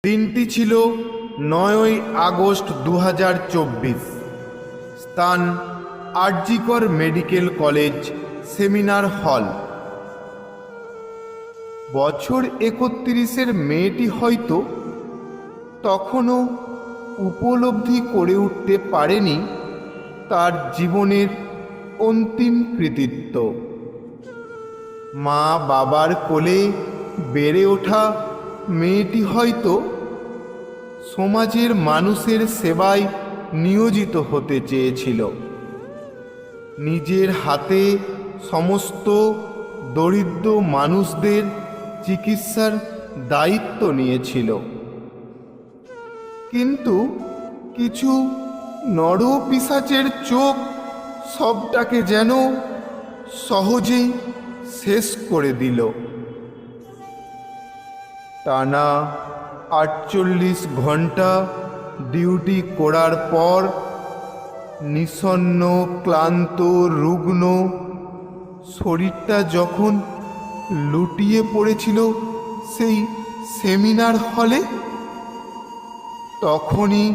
দিনটি ছিল ৯ই আগস্ট ২০২৪। স্থান RG Kar medical college seminar hall. বছর ৩১-এর মেয়েটি হয়তো তখনও উপলব্ধি করে উঠতে পারেনি তার জীবনের অন্তিম কৃতিত্ব। মা বাবার কোলে বেড়ে ওঠা মেয়েটি হয়তো সমাজের মানুষের সেবায় নিয়োজিত হতে চেয়েছিল। নিজের হাতে সমস্ত দরিদ্র মানুষদের চিকিৎসার দায়িত্ব নিয়েছিল। কিন্তু কিছু নরপিশাচের চোখ সবটাকে যেন সহজেই শেষ করে দিল। টানা ৪৮ ঘন্টা ডিউটি করার পর নিঃসন্ন, ক্লান্ত, রুগ্ন শরীরটা যখন লুটিয়ে পড়েছিল সেই সেমিনার হলে, তখনই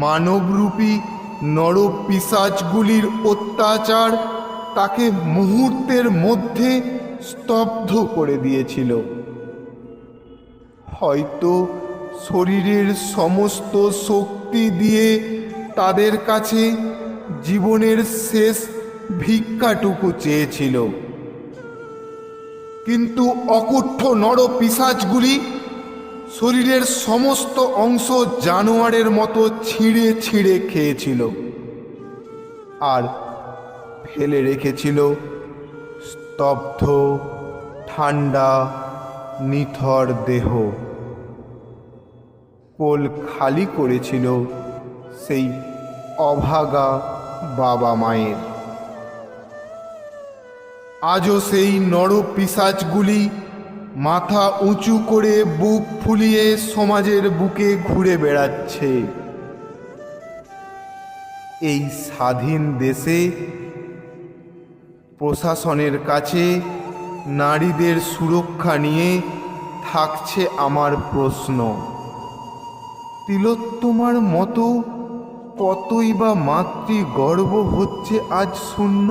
মানবরূপী নরপিশাচগুলির অত্যাচার তাকে মুহূর্তের মধ্যে স্তব্ধ করে দিয়েছিল। হয়তো শরীরের সমস্ত শক্তি দিয়ে তাদের কাছে জীবনের শেষ ভিক্ষাটুকু চেয়েছিল, কিন্তু অকুণ্ঠ নরপিশাচগুলি শরীরের সমস্ত অংশ জানোয়ারের মতো ছিঁড়ে ছিঁড়ে খেয়েছিল আর ফেলে রেখেছিল স্তব্ধ, ঠান্ডা, নিথর দেহ। কোল খালি করেছিল সেই অভাগা বাবা মায়ের। আজও সেই নরপিশাচগুলি মাথা উঁচু করে বুক ফুলিয়ে সমাজের বুকে ঘুরে বেড়াচ্ছে। এই স্বাধীন দেশে প্রশাসনের কাছে নারীদের সুরক্ষা নিয়ে থাকছে আমার প্রশ্ন। তিলোত্তমার মতো কতই বা মাতৃগর্ব হচ্ছে আজ শূন্য।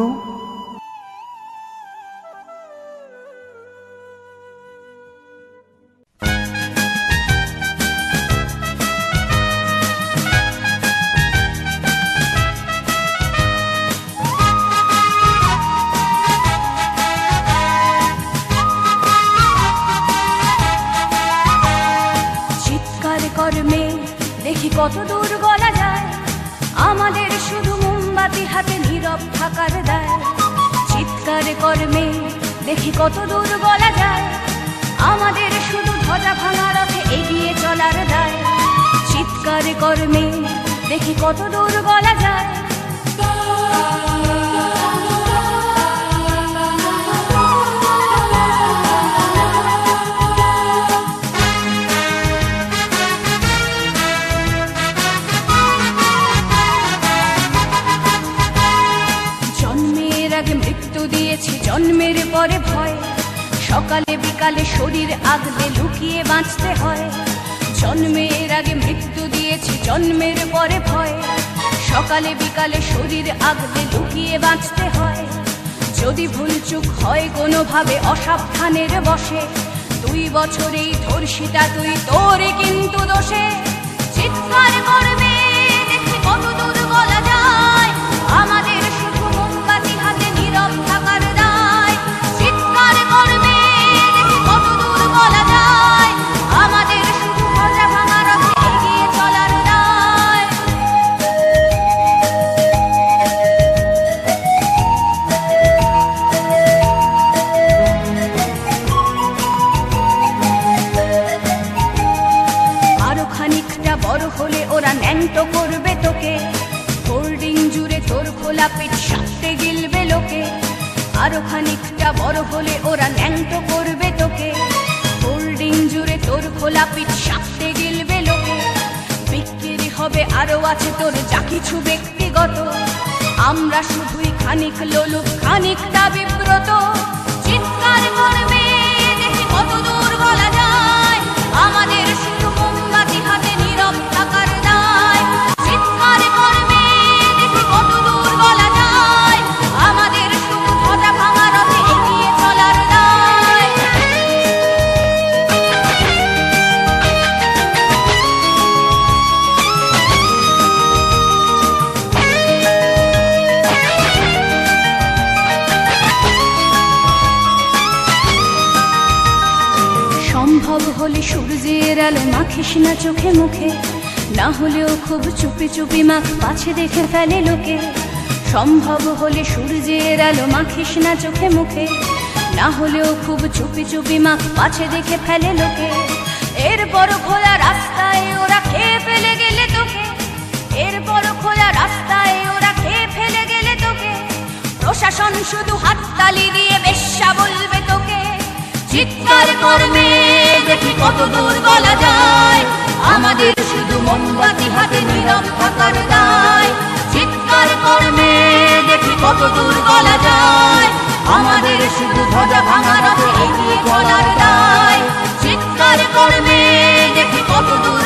দেখি কত দূর গলা যায়, আমাদের শুধু মোমবাতি হাতে নীরব থাকার দায়। চিৎকার কর্মে দেখি কত দূর গলা যায়, আমাদের শুধু ধ্বজা ভাঙা রথে এগিয়ে চলার দায়। চিৎকার কর্মে দেখি কত দূর গলা যায়। মৃত্যু দিয়েছি জন্মের পরে ভয়, সকালে বিকালে শরীর আগলে লুকিয়ে বাঁচতে হয়। জন্মের আগে মৃত্যু দিয়েছি জন্মের পরে ভয়, সকালে বিকালে শরীর আগলে লুকিয়ে বাঁচতে হয়। যদি ভুলচুক হয় কোনোভাবে অসাবধানের বশে, 2 বছরেই ধর্ষিতা তুই, তোরে কিন্তু দোষে। চিৎকার করবে দেখি কত দূর বলা যায়, আমাদের শুধু মোমবাতি হাতে নীরব থাকার দায়। চিৎকার করবে দেখি কত দূর বলা যায়, আমাদের শুধু ধ্বজা ভাঙা রথে এগিয়ে চলার দায়। আরো খানিকটা বড় হলে ওরা ন্যাংটো করবে তোকে, হোল্ডিং জুড়ে তোর খোলা পিঠ সাপটে গিলবে লোকে। আরো খানিকটা বড় হলে ওরা ন্যাংটো করবে তোকে, হোল্ডিং জুড়ে তোর খোলা পিঠ সাপটে গিলবে লোকে। বিক্রি হবে আরো আছে তোর যা কিছু ব্যক্তিগত, আমরা শুধুই খানিক লোলুপ, খানিকটা বিব্রত। চিৎকার করবে দেখি কত দূর বলা যায়, আমাদের শুধু মোমবাতি আলো মাখিস না চোখে মুখে, না হলেও খুব চুপি চুপি মাখ, পাছে দেখে ফেলে লোকে। সম্ভব হলে সূর্যের আলো মাখিস না চোখে মুখে, না হলেও খুব চুপি চুপি মাখ, পাছে দেখে ফেলে লোকে। এরপর খোলা রাস্তায় ওরা খেয়ে ফেলে গেলে তোকে, এরপর খোলা রাস্তায় ওরা খেয়ে ফেলে গেলে তোকে। প্রশাসন শুধু হাততালি দিয়ে বেশ্যা বলবে তোকে। চিৎকার করবে দেখি কত দূর বলা যায়, আমাদের শুধু মোমবাতি হাতে নীরব থাকার দায়। চিৎকার করবে দেখি কত দূর বলা যায়, আমাদের শুধু ধ্বজা ভাঙা রথে এগিয়ে চলার দায়। চিৎকার করবে দেখি কত দূর